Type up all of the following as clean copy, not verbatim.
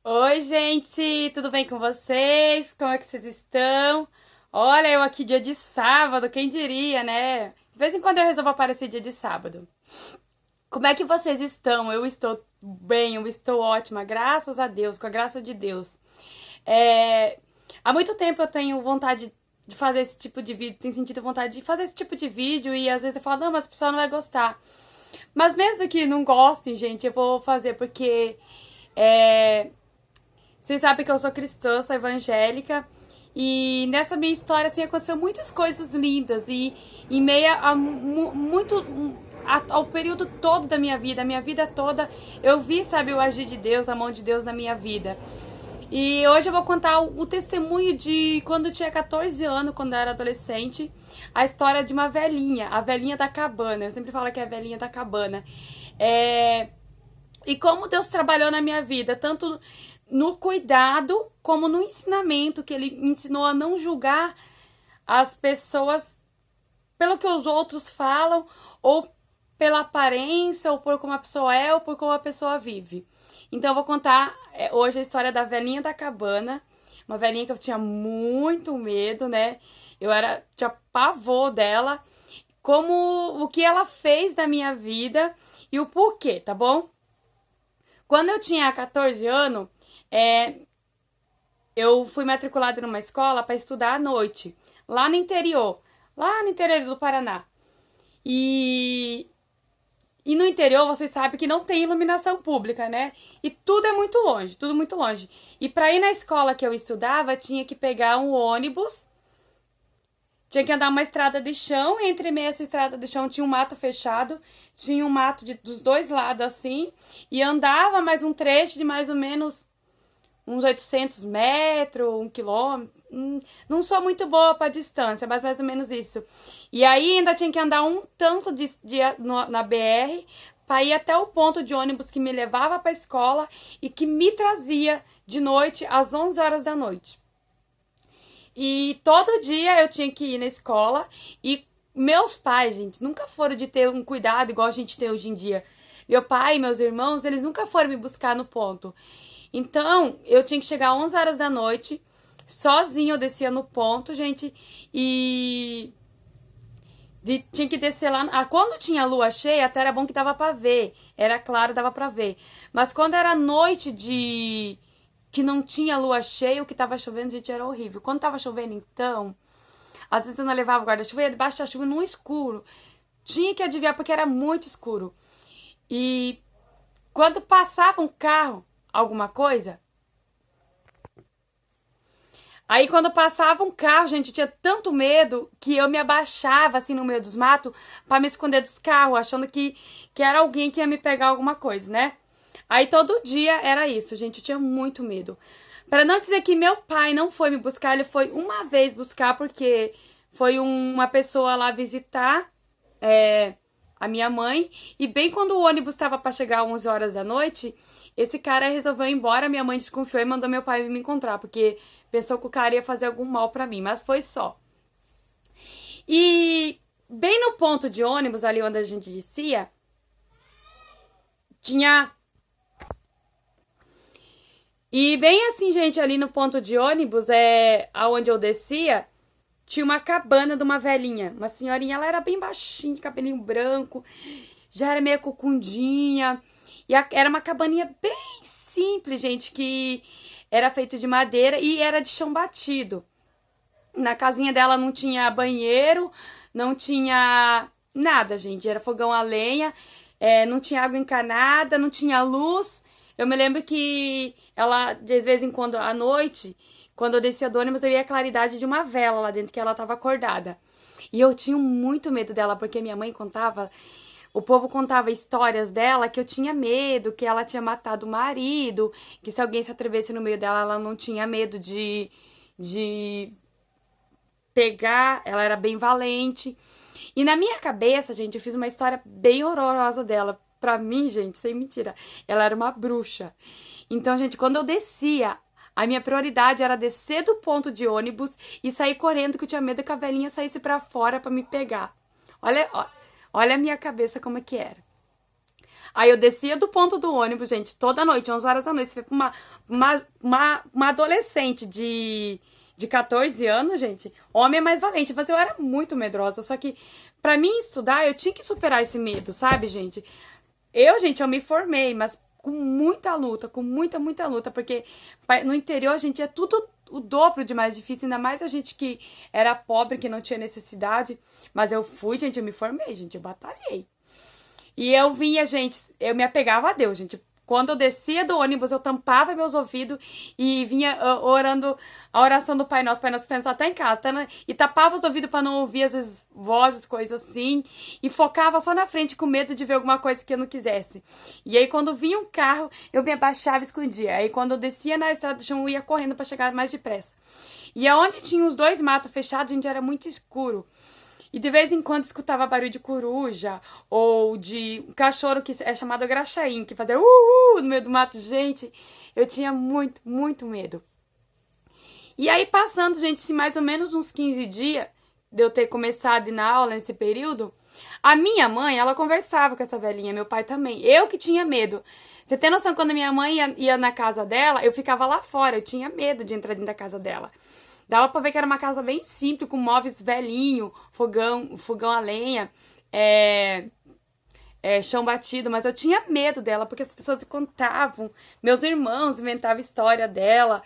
Oi, gente, tudo bem com vocês? Como é que vocês estão? Olha, eu aqui dia de sábado, quem diria, né? De vez em quando eu resolvo aparecer dia de sábado. Como é que vocês estão? Eu estou bem, eu estou ótima, graças a Deus, com a graça de Deus. É, Há muito tempo eu tenho vontade de fazer esse tipo de vídeo, tenho sentido vontade de fazer esse tipo de vídeo e às vezes eu falo, não, mas o pessoal não vai gostar. Mas mesmo que não gostem, gente, eu vou fazer porque é, vocês sabem que eu sou cristã, sou evangélica. E nessa minha história, assim, aconteceu muitas coisas lindas. E em meio a ao período todo da minha vida, a minha vida toda, eu vi, sabe, o agir de Deus, a mão de Deus na minha vida. E hoje eu vou contar o testemunho de quando eu tinha 14 anos, quando eu era adolescente, a história de uma velhinha, a velhinha da cabana. Eu sempre falo que é a velhinha da cabana. É, e como Deus trabalhou na minha vida, tanto no cuidado como no ensinamento, que Ele me ensinou a não julgar as pessoas pelo que os outros falam, ou pela aparência, ou por como a pessoa é, ou por como a pessoa vive. Então eu vou contar hoje a história da velhinha da cabana, uma velhinha que eu tinha muito medo, né? Tinha pavor dela, como o que ela fez na minha vida e o porquê, tá bom? Quando eu tinha 14 anos, é, eu fui matriculada numa escola para estudar à noite, lá no interior do Paraná. E, e no interior, vocês sabem que não tem iluminação pública, né? E tudo é muito longe, tudo muito longe. E para ir na escola que eu estudava, tinha que pegar um ônibus, tinha que andar uma estrada de chão, e entre meio essa estrada de chão tinha um mato fechado, tinha um mato dos dois lados assim, e andava mais um trecho de mais ou menos uns 800 metros, 1 quilômetro. Não sou muito boa para distância, mas mais ou menos isso. E aí ainda tinha que andar um tanto na BR para ir até o ponto de ônibus que me levava para a escola e que me trazia de noite às 11 horas da noite. E todo dia eu tinha que ir na escola e meus pais, gente, nunca foram de ter um cuidado igual a gente tem hoje em dia. Meu pai e meus irmãos, eles nunca foram me buscar no ponto. Então, eu tinha que chegar às 11 horas da noite, sozinha eu descia no ponto, gente, e tinha que descer lá. Quando tinha lua cheia, até era bom que dava pra ver. Era claro, dava pra ver. Mas quando era noite de que não tinha lua cheia, o que tava chovendo, gente, era horrível. Quando tava chovendo, então, às vezes eu não levava guarda-chuva, ia debaixo da chuva no escuro. Tinha que adivinhar porque era muito escuro. E quando passava um carro, alguma coisa, aí quando passava um carro, gente, eu tinha tanto medo que eu me abaixava assim no meio dos matos pra me esconder dos carros, achando que era alguém que ia me pegar alguma coisa, né? Aí todo dia era isso, gente, eu tinha muito medo. Pra não dizer que meu pai não foi me buscar, ele foi uma vez buscar porque foi uma pessoa lá visitar a minha mãe. E bem quando o ônibus estava para chegar às 11 horas da noite, esse cara resolveu ir embora. Minha mãe desconfiou e mandou meu pai vir me encontrar, porque pensou que o cara ia fazer algum mal para mim, mas foi só. E bem no ponto de ônibus, ali onde a gente descia, tinha. E bem assim, gente, ali no ponto de ônibus, aonde eu descia, tinha uma cabana de uma velhinha, uma senhorinha, ela era bem baixinha, cabelinho branco, já era meio cucundinha. E era uma cabaninha bem simples, gente, que era feito de madeira e era de chão batido. Na casinha dela não tinha banheiro, não tinha nada, gente. Era fogão a lenha, não tinha água encanada, não tinha luz. Eu me lembro que ela, de vez em quando, à noite, quando eu descia do ônibus, eu ia a claridade de uma vela lá dentro, que ela estava acordada. E eu tinha muito medo dela, porque minha mãe contava, o povo contava histórias dela que eu tinha medo, que ela tinha matado o marido, que se alguém se atrevesse no meio dela, ela não tinha medo de pegar, ela era bem valente. E na minha cabeça, gente, eu fiz uma história bem horrorosa dela. Pra mim, gente, sem mentira, ela era uma bruxa. Então, gente, quando eu descia, a minha prioridade era descer do ponto de ônibus e sair correndo, que eu tinha medo que a velhinha saísse pra fora pra me pegar. Olha, olha a minha cabeça como é que era. Aí eu descia do ponto do ônibus, gente, toda noite, 11 horas da noite. Você vê pra uma adolescente de 14 anos, gente, homem é mais valente. Mas eu era muito medrosa. Só que pra mim estudar, eu tinha que superar esse medo, sabe, gente? Eu me formei, mas com muita luta, com muita luta. Porque no interior, gente, é tudo o dobro de mais difícil. Ainda mais a gente que era pobre, que não tinha necessidade. Mas eu fui, gente, eu me formei, gente, eu batalhei. E eu vinha, gente, eu me apegava a Deus, gente. Quando eu descia do ônibus, eu tampava meus ouvidos e vinha orando a oração do Pai Nosso temos até em casa, e tapava os ouvidos para não ouvir as vozes, coisas assim, e focava só na frente com medo de ver alguma coisa que eu não quisesse. E aí, quando vinha um carro, eu me abaixava e escondia. Aí, quando eu descia na estrada do chão, eu ia correndo para chegar mais depressa. E aonde tinha os dois matos fechados, gente, era muito escuro. E de vez em quando escutava barulho de coruja ou de um cachorro que é chamado graxaim, que fazia no meio do mato. Gente, eu tinha muito medo. E aí passando, gente, se mais ou menos uns 15 dias de eu ter começado a ir na aula nesse período, a minha mãe, ela conversava com essa velhinha, meu pai também. Eu que tinha medo. Você tem noção, quando minha mãe ia na casa dela, eu ficava lá fora, eu tinha medo de entrar dentro da casa dela. Dava pra ver que era uma casa bem simples, com móveis velhinho, fogão a lenha, chão batido, mas eu tinha medo dela, porque as pessoas contavam, meus irmãos inventavam história dela.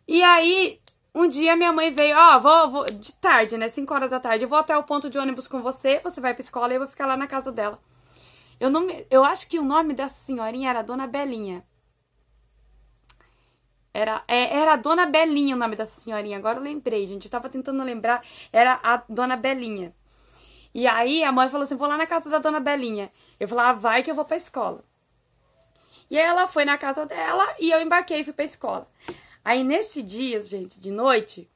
E aí, um dia minha mãe veio, vou de tarde, né, 5 horas da tarde, eu vou até o ponto de ônibus com você vai pra escola e eu vou ficar lá na casa dela. Eu acho que o nome dessa senhorinha era Dona Belinha. Era a Dona Belinha o nome dessa senhorinha. Agora eu lembrei, gente. Eu tava tentando lembrar. Era a Dona Belinha. E aí a mãe falou assim, vou lá na casa da Dona Belinha. Eu falei, vai que eu vou pra escola. E aí ela foi na casa dela e eu embarquei e fui pra escola. Aí nesse dia, gente, de noite,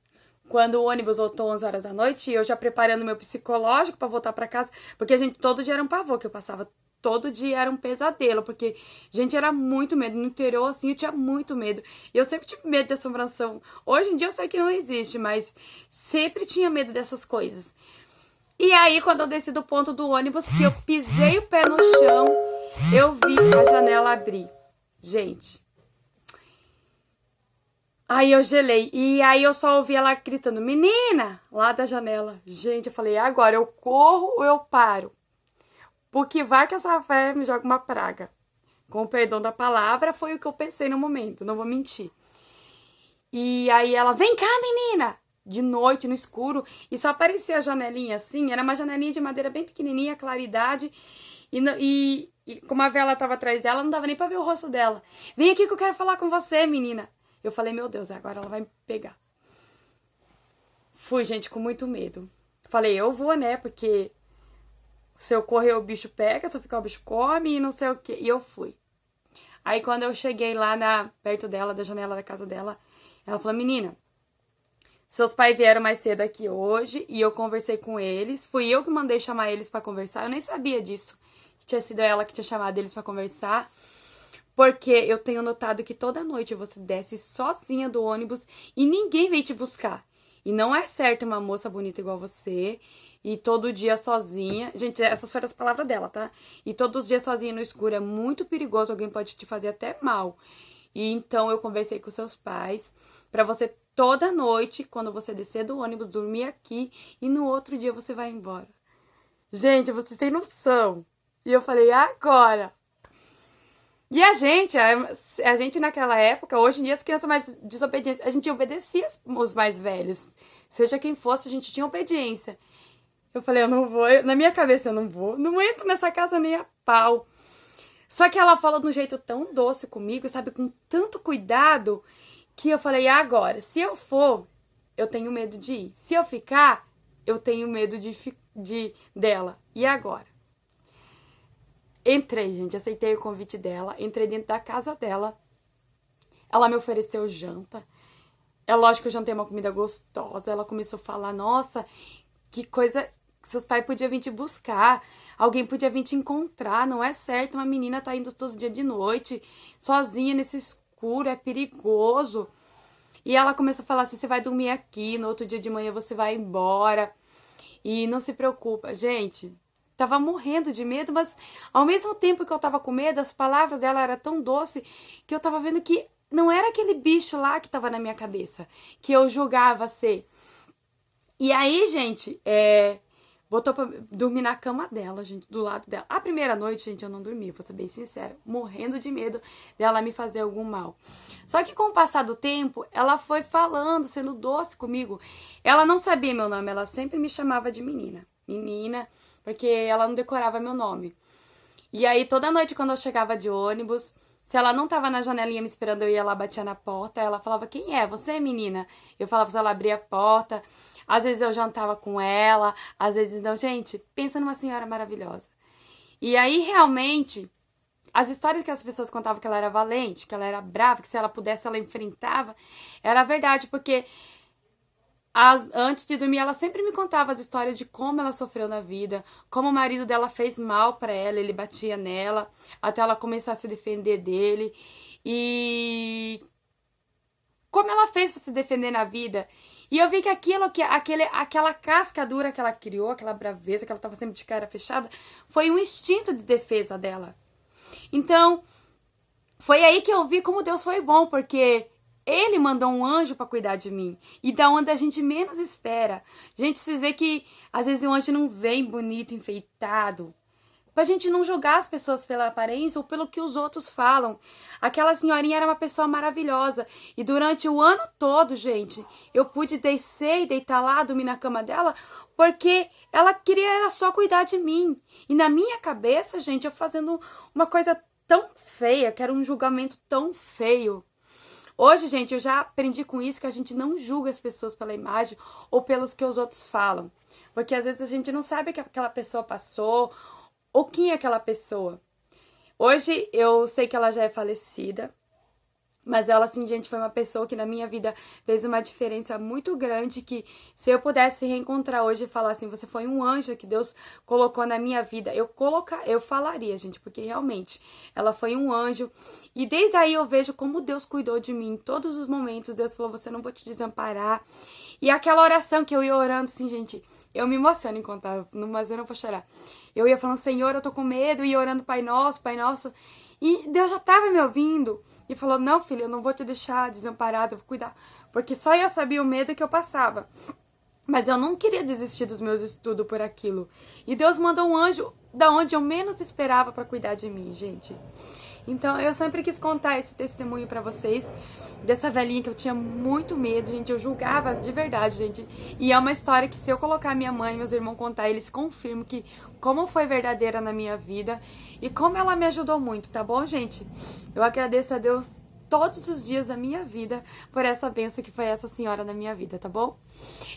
quando o ônibus voltou 11 horas da noite, eu já preparando meu psicológico pra voltar pra casa. Porque, gente, todo dia era um pavor que eu passava. Todo dia era um pesadelo, porque, gente, era muito medo. No interior, assim, eu tinha muito medo. E eu sempre tive medo de assombração. Hoje em dia eu sei que não existe, mas sempre tinha medo dessas coisas. E aí, quando eu desci do ponto do ônibus, que eu pisei o pé no chão, eu vi a janela abrir. Gente. Aí eu gelei. E aí eu só ouvi ela gritando, menina, lá da janela. Gente, eu falei, agora eu corro ou eu paro? Porque vai que essa fé me joga uma praga. Com o perdão da palavra, foi o que eu pensei no momento, não vou mentir. E aí ela, vem cá, menina! De noite, no escuro, e só aparecia a janelinha assim, era uma janelinha de madeira bem pequenininha, claridade, e como a vela tava atrás dela, não dava nem pra ver o rosto dela. Vem aqui que eu quero falar com você, menina. Eu falei, meu Deus, agora ela vai me pegar. Fui, gente, com muito medo. Falei, eu vou, né, porque... se eu correr, o bicho pega, se eu ficar, o bicho come e não sei o que. E eu fui. Aí, quando eu cheguei lá perto dela, da janela da casa dela, ela falou, menina, seus pais vieram mais cedo aqui hoje e eu conversei com eles. Fui eu que mandei chamar eles pra conversar. Eu nem sabia disso. Que tinha sido ela que tinha chamado eles pra conversar. Porque eu tenho notado que toda noite você desce sozinha do ônibus e ninguém vem te buscar. E não é certo uma moça bonita igual você... e todo dia sozinha. Gente, essas foram as palavras dela, tá? E todos os dias sozinha no escuro é muito perigoso. Alguém pode te fazer até mal. E então eu conversei com seus pais pra você toda noite, quando você descer do ônibus, dormir aqui. E no outro dia você vai embora. Gente, vocês têm noção. E eu falei, agora. E a gente naquela época, hoje em dia as crianças mais desobedientes, a gente obedecia os mais velhos. Seja quem fosse, a gente tinha obediência. Eu falei, eu não vou, na minha cabeça eu não entro nessa casa nem a pau. Só que ela falou de um jeito tão doce comigo, sabe, com tanto cuidado, que eu falei, agora, se eu for, eu tenho medo de ir. Se eu ficar, eu tenho medo dela. E agora? Entrei, gente, aceitei o convite dela, entrei dentro da casa dela. Ela me ofereceu janta. É lógico que eu jantei uma comida gostosa. Ela começou a falar, nossa, que coisa... seus pais podiam vir te buscar, alguém podia vir te encontrar, não é certo, uma menina tá indo todo dia de noite, sozinha nesse escuro, é perigoso. E ela começou a falar assim, você vai dormir aqui, no outro dia de manhã você vai embora, e não se preocupa. Gente, tava morrendo de medo, mas ao mesmo tempo que eu tava com medo, as palavras dela eram tão doces que eu tava vendo que não era aquele bicho lá que tava na minha cabeça, que eu julgava ser. E aí, gente, botou pra dormir na cama dela, gente, do lado dela. A primeira noite, gente, eu não dormi, vou ser bem sincera, morrendo de medo dela me fazer algum mal. Só que com o passar do tempo, ela foi falando, sendo doce comigo. Ela não sabia meu nome, ela sempre me chamava de menina. Menina, porque ela não decorava meu nome. E aí, toda noite, quando eu chegava de ônibus, se ela não tava na janelinha me esperando, eu ia lá, batia na porta, ela falava, quem é? Você é menina? Eu falava, se ela abria a porta. Às vezes eu jantava com ela, às vezes não. Gente, pensa numa senhora maravilhosa. E aí, realmente, as histórias que as pessoas contavam que ela era valente, que ela era brava, que se ela pudesse, ela enfrentava, era verdade, porque antes de dormir, ela sempre me contava as histórias de como ela sofreu na vida, como o marido dela fez mal pra ela, ele batia nela, até ela começar a se defender dele. E como ela fez pra se defender na vida. E eu vi que aquela casca dura que ela criou, aquela braveza, que ela tava sempre de cara fechada, foi um instinto de defesa dela. Então, foi aí que eu vi como Deus foi bom, porque Ele mandou um anjo pra cuidar de mim. E da onde a gente menos espera. Gente, vocês veem que às vezes o anjo não vem bonito, enfeitado. Pra gente não julgar as pessoas pela aparência ou pelo que os outros falam. Aquela senhorinha era uma pessoa maravilhosa. E durante o ano todo, gente, eu pude descer e deitar lá, dormir na cama dela, porque ela queria era só cuidar de mim. E na minha cabeça, gente, eu fazendo uma coisa tão feia, que era um julgamento tão feio. Hoje, gente, eu já aprendi com isso que a gente não julga as pessoas pela imagem ou pelos que os outros falam. Porque às vezes a gente não sabe o que aquela pessoa passou ou quem é aquela pessoa. Hoje eu sei que ela já é falecida, mas ela, assim, gente, foi uma pessoa que na minha vida fez uma diferença muito grande, que se eu pudesse reencontrar hoje e falar assim, você foi um anjo que Deus colocou na minha vida, eu falaria, gente, porque realmente ela foi um anjo. E desde aí eu vejo como Deus cuidou de mim em todos os momentos. Deus falou, você não vou te desamparar. E aquela oração que eu ia orando, assim, gente, eu me emociono em contar, mas eu não vou chorar. Eu ia falando, Senhor, eu tô com medo, e orando Pai Nosso, Pai Nosso. E Deus já tava me ouvindo. E falou, não, filha, eu não vou te deixar desamparada, eu vou cuidar. Porque só eu sabia o medo que eu passava. Mas eu não queria desistir dos meus estudos por aquilo. E Deus mandou um anjo da onde eu menos esperava pra cuidar de mim, gente. Então, eu sempre quis contar esse testemunho pra vocês, dessa velhinha que eu tinha muito medo, gente, eu julgava de verdade, gente. E é uma história que se eu colocar minha mãe e meus irmãos contar, eles confirmam que como foi verdadeira na minha vida e como ela me ajudou muito, tá bom, gente? Eu agradeço a Deus todos os dias da minha vida por essa bênção que foi essa senhora na minha vida, tá bom?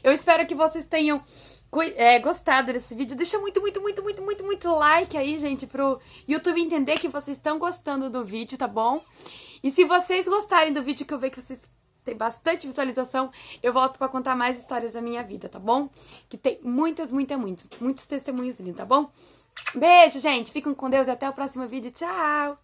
Eu espero que vocês tenham gostado desse vídeo. Deixa muito like aí, gente, pro YouTube entender que vocês estão gostando do vídeo, tá bom? E se vocês gostarem do vídeo, que eu vejo que vocês têm bastante visualização, eu volto pra contar mais histórias da minha vida, tá bom? Que tem muitos testemunhos lindos, tá bom? Beijo, gente. Fiquem com Deus e até o próximo vídeo. Tchau!